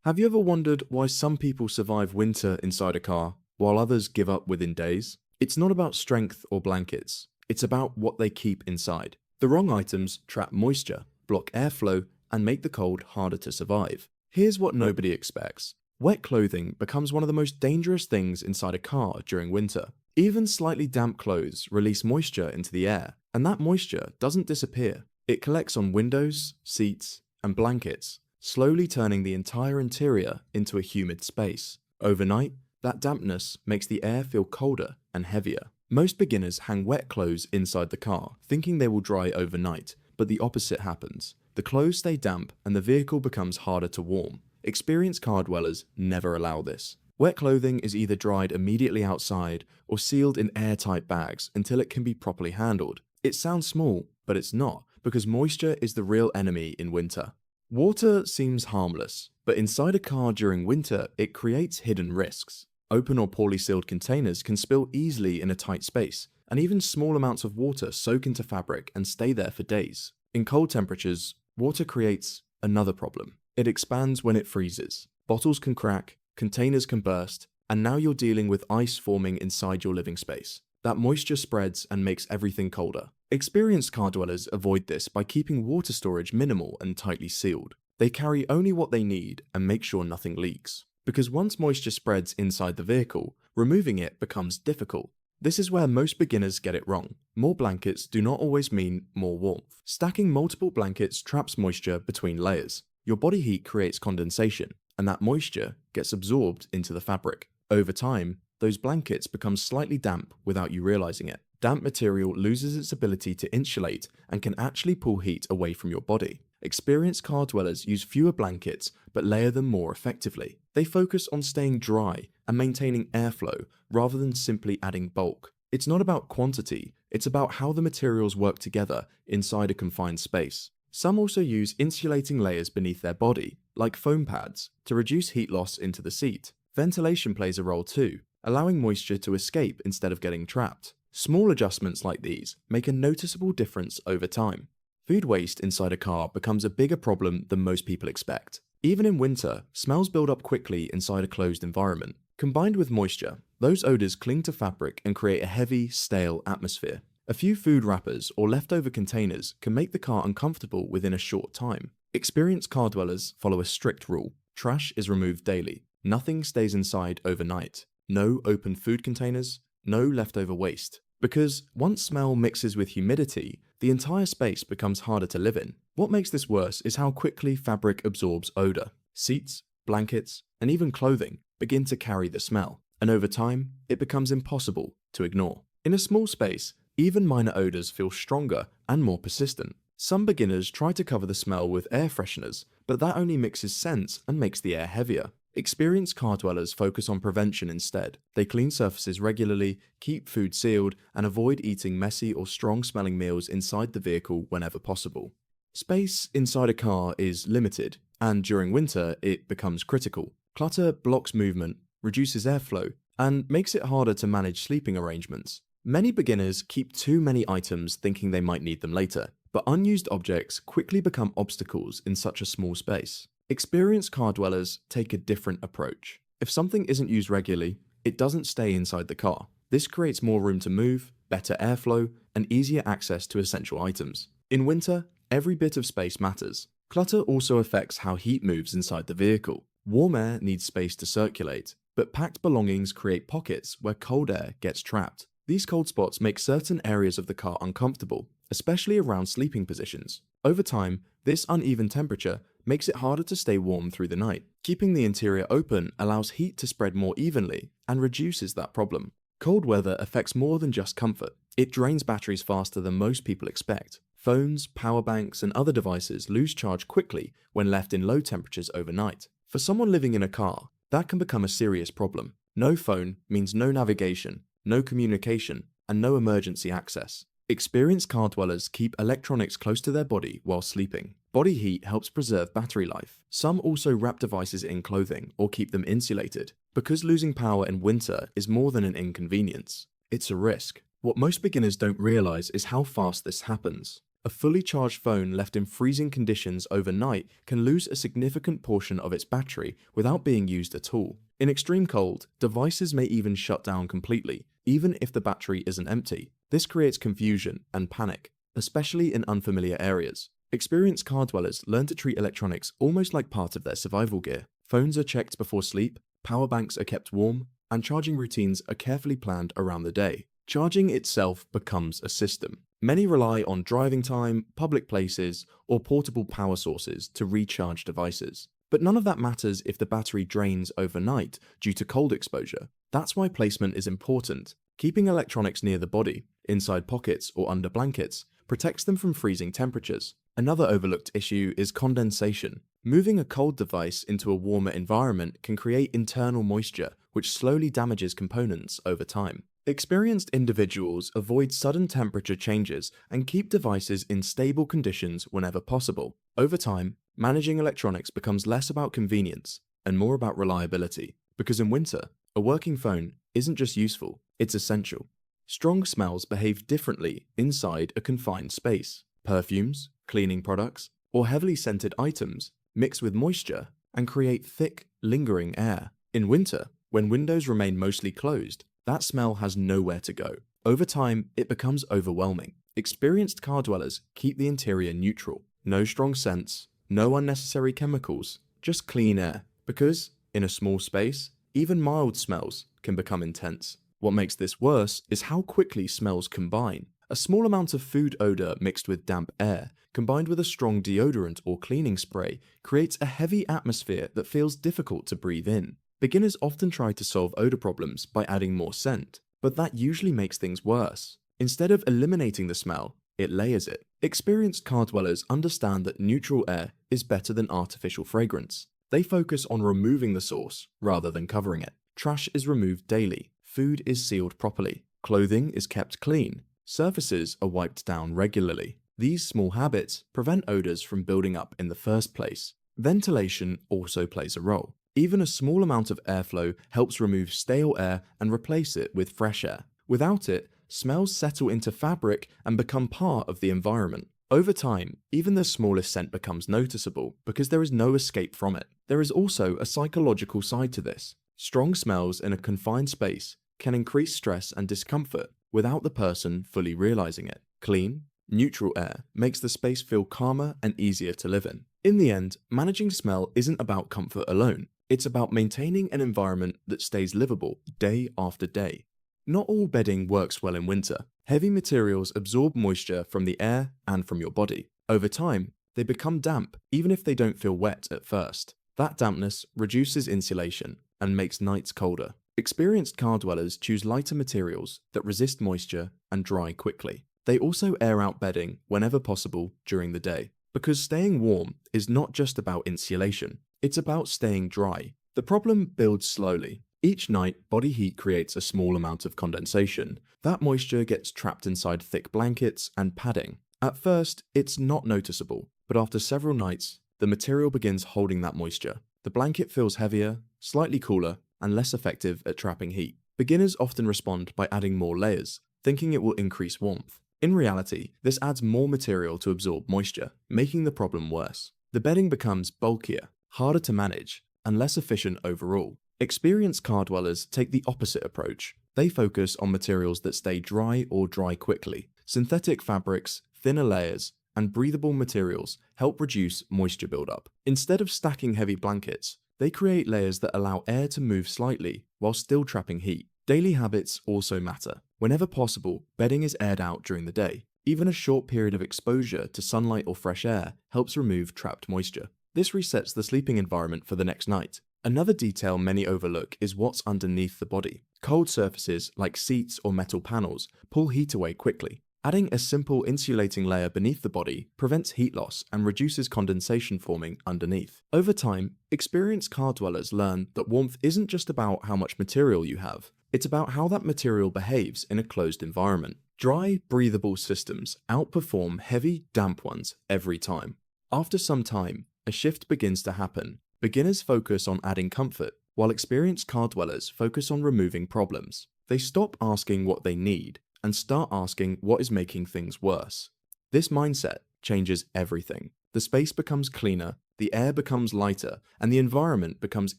Have you ever wondered why some people survive winter inside a car while others give up within days? It's not about strength or blankets, it's about what they keep inside. The wrong items trap moisture, block airflow, and make the cold harder to survive. Here's what nobody expects. Wet clothing becomes one of the most dangerous things inside a car during winter. Even slightly damp clothes release moisture into the air, and that moisture doesn't disappear. It collects on windows, seats, and blankets, slowly turning the entire interior into a humid space. Overnight, that dampness makes the air feel colder and heavier. Most beginners hang wet clothes inside the car, thinking they will dry overnight, but the opposite happens. The clothes stay damp and the vehicle becomes harder to warm. Experienced car dwellers never allow this. Wet clothing is either dried immediately outside or sealed in airtight bags until it can be properly handled. It sounds small, but it's not, because moisture is the real enemy in winter. Water seems harmless, but inside a car during winter, it creates hidden risks. Open or poorly sealed containers can spill easily in a tight space, and even small amounts of water soak into fabric and stay there for days. In cold temperatures, water creates another problem. It expands when it freezes. Bottles can crack, containers can burst, and now you're dealing with ice forming inside your living space. That moisture spreads and makes everything colder. Experienced car dwellers avoid this by keeping water storage minimal and tightly sealed. They carry only what they need and make sure nothing leaks. Because once moisture spreads inside the vehicle, removing it becomes difficult. This is where most beginners get it wrong. More blankets do not always mean more warmth. Stacking multiple blankets traps moisture between layers. Your body heat creates condensation, and that moisture gets absorbed into the fabric. Over time, those blankets become slightly damp without you realizing it. Damp material loses its ability to insulate and can actually pull heat away from your body. Experienced car dwellers use fewer blankets but layer them more effectively. They focus on staying dry and maintaining airflow rather than simply adding bulk. It's not about quantity, it's about how the materials work together inside a confined space. Some also use insulating layers beneath their body, like foam pads, to reduce heat loss into the seat. Ventilation plays a role too, allowing moisture to escape instead of getting trapped. Small adjustments like these make a noticeable difference over time. Food waste inside a car becomes a bigger problem than most people expect. Even in winter, smells build up quickly inside a closed environment. Combined with moisture, those odors cling to fabric and create a heavy, stale atmosphere. A few food wrappers or leftover containers can make the car uncomfortable within a short time. Experienced car dwellers follow a strict rule. Trash is removed daily. Nothing stays inside overnight. No open food containers, no leftover waste. Because once smell mixes with humidity, the entire space becomes harder to live in. What makes this worse is how quickly fabric absorbs odor. Seats, blankets, and even clothing begin to carry the smell, and over time, it becomes impossible to ignore. In a small space, even minor odors feel stronger and more persistent. Some beginners try to cover the smell with air fresheners, but that only mixes scents and makes the air heavier. Experienced car dwellers focus on prevention instead. They clean surfaces regularly, keep food sealed, and avoid eating messy or strong-smelling meals inside the vehicle whenever possible. Space inside a car is limited, and during winter, it becomes critical. Clutter blocks movement, reduces airflow, and makes it harder to manage sleeping arrangements. Many beginners keep too many items thinking they might need them later, but unused objects quickly become obstacles in such a small space. Experienced car dwellers take a different approach. If something isn't used regularly, it doesn't stay inside the car. This creates more room to move, better airflow, and easier access to essential items. In winter, every bit of space matters. Clutter also affects how heat moves inside the vehicle. Warm air needs space to circulate, but packed belongings create pockets where cold air gets trapped. These cold spots make certain areas of the car uncomfortable, especially around sleeping positions. Over time, this uneven temperature makes it harder to stay warm through the night. Keeping the interior open allows heat to spread more evenly and reduces that problem. Cold weather affects more than just comfort. It drains batteries faster than most people expect. Phones, power banks, and other devices lose charge quickly when left in low temperatures overnight. For someone living in a car, that can become a serious problem. No phone means no navigation, no communication, and no emergency access. Experienced car dwellers keep electronics close to their body while sleeping. Body heat helps preserve battery life. Some also wrap devices in clothing or keep them insulated. Because losing power in winter is more than an inconvenience, it's a risk. What most beginners don't realize is how fast this happens. A fully charged phone left in freezing conditions overnight can lose a significant portion of its battery without being used at all. In extreme cold, devices may even shut down completely, even if the battery isn't empty. This creates confusion and panic, especially in unfamiliar areas. Experienced car dwellers learn to treat electronics almost like part of their survival gear. Phones are checked before sleep, power banks are kept warm, and charging routines are carefully planned around the day. Charging itself becomes a system. Many rely on driving time, public places, or portable power sources to recharge devices. But none of that matters if the battery drains overnight due to cold exposure. That's why placement is important. Keeping electronics near the body, inside pockets or under blankets, protects them from freezing temperatures. Another overlooked issue is condensation. Moving a cold device into a warmer environment can create internal moisture, which slowly damages components over time. Experienced individuals avoid sudden temperature changes and keep devices in stable conditions whenever possible. Over time, managing electronics becomes less about convenience and more about reliability, because in winter, a working phone isn't just useful, it's essential. Strong smells behave differently inside a confined space. Perfumes, cleaning products, or heavily scented items mix with moisture and create thick, lingering air. In winter, when windows remain mostly closed, that smell has nowhere to go. Over time, it becomes overwhelming. Experienced car dwellers keep the interior neutral. No strong scents, no unnecessary chemicals, just clean air. Because, in a small space, even mild smells can become intense. What makes this worse is how quickly smells combine. A small amount of food odor mixed with damp air, combined with a strong deodorant or cleaning spray, creates a heavy atmosphere that feels difficult to breathe in. Beginners often try to solve odor problems by adding more scent, but that usually makes things worse. Instead of eliminating the smell, it layers it. Experienced car dwellers understand that neutral air is better than artificial fragrance. They focus on removing the source rather than covering it. Trash is removed daily, food is sealed properly, clothing is kept clean, surfaces are wiped down regularly. These small habits prevent odors from building up in the first place. Ventilation also plays a role. Even a small amount of airflow helps remove stale air and replace it with fresh air. Without it, smells settle into fabric and become part of the environment. Over time, even the smallest scent becomes noticeable because there is no escape from it. There is also a psychological side to this. Strong smells in a confined space can increase stress and discomfort without the person fully realizing it. Clean, neutral air makes the space feel calmer and easier to live in. In the end, managing smell isn't about comfort alone. It's about maintaining an environment that stays livable day after day. Not all bedding works well in winter. Heavy materials absorb moisture from the air and from your body. Over time, they become damp even if they don't feel wet at first. That dampness reduces insulation and makes nights colder. Experienced car dwellers choose lighter materials that resist moisture and dry quickly. They also air out bedding whenever possible during the day, because staying warm is not just about insulation. It's about staying dry. The problem builds slowly. Each night, body heat creates a small amount of condensation. That moisture gets trapped inside thick blankets and padding. At first, it's not noticeable, but after several nights, the material begins holding that moisture. The blanket feels heavier, slightly cooler, and less effective at trapping heat. Beginners often respond by adding more layers, thinking it will increase warmth. In reality, this adds more material to absorb moisture, making the problem worse. The bedding becomes bulkier, harder to manage, and less efficient overall. Experienced car dwellers take the opposite approach. They focus on materials that stay dry or dry quickly. Synthetic fabrics, thinner layers, and breathable materials help reduce moisture buildup. Instead of stacking heavy blankets, they create layers that allow air to move slightly while still trapping heat. Daily habits also matter. Whenever possible, bedding is aired out during the day. Even a short period of exposure to sunlight or fresh air helps remove trapped moisture. This resets the sleeping environment for the next night. Another detail many overlook is what's underneath the body. Cold surfaces like seats or metal panels pull heat away quickly. Adding a simple insulating layer beneath the body prevents heat loss and reduces condensation forming underneath. Over time, experienced car dwellers learn that warmth isn't just about how much material you have, it's about how that material behaves in a closed environment. Dry, breathable systems outperform heavy, damp ones every time. After some time, a shift begins to happen. Beginners focus on adding comfort, while experienced car dwellers focus on removing problems. They stop asking what they need and start asking what is making things worse. This mindset changes everything. The space becomes cleaner, the air becomes lighter, and the environment becomes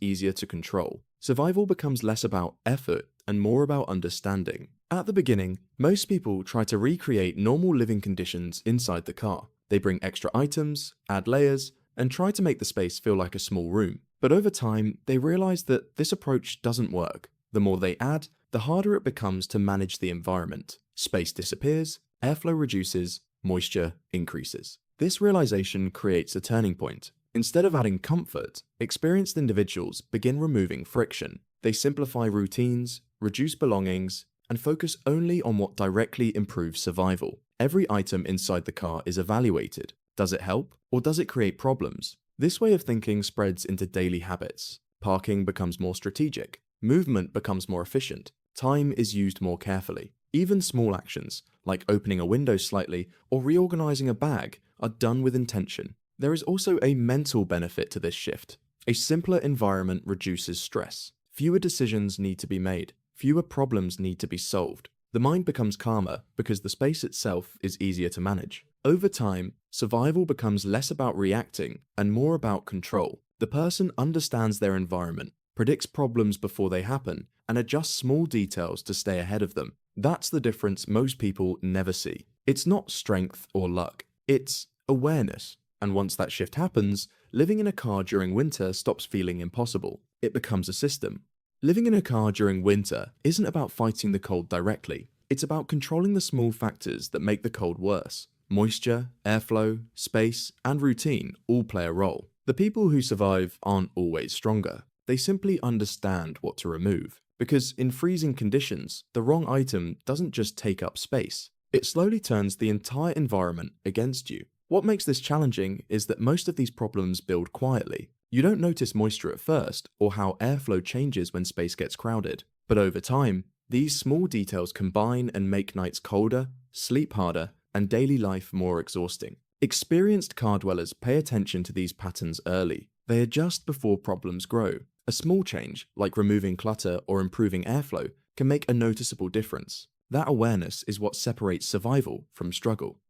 easier to control. Survival becomes less about effort and more about understanding. At the beginning, most people try to recreate normal living conditions inside the car. They bring extra items, add layers, and try to make the space feel like a small room. But over time, they realize that this approach doesn't work. The more they add, the harder it becomes to manage the environment. Space disappears, airflow reduces, moisture increases. This realization creates a turning point. Instead of adding comfort, experienced individuals begin removing friction. They simplify routines, reduce belongings, and focus only on what directly improves survival. Every item inside the car is evaluated. Does it help, or does it create problems? This way of thinking spreads into daily habits. Parking becomes more strategic. Movement becomes more efficient. Time is used more carefully. Even small actions, like opening a window slightly or reorganizing a bag, are done with intention. There is also a mental benefit to this shift. A simpler environment reduces stress. Fewer decisions need to be made. Fewer problems need to be solved. The mind becomes calmer because the space itself is easier to manage. Over time, survival becomes less about reacting and more about control. The person understands their environment, predicts problems before they happen, and adjusts small details to stay ahead of them. That's the difference most people never see. It's not strength or luck, it's awareness. And once that shift happens, living in a car during winter stops feeling impossible. It becomes a system. Living in a car during winter isn't about fighting the cold directly. It's about controlling the small factors that make the cold worse. Moisture, airflow, space, and routine all play a role. The people who survive aren't always stronger. They simply understand what to remove. Because in freezing conditions, the wrong item doesn't just take up space. It slowly turns the entire environment against you. What makes this challenging is that most of these problems build quietly. You don't notice moisture at first, or how airflow changes when space gets crowded. But over time, these small details combine and make nights colder, sleep harder, and daily life more exhausting. Experienced car dwellers pay attention to these patterns early. They adjust before problems grow. A small change, like removing clutter or improving airflow, can make a noticeable difference. That awareness is what separates survival from struggle.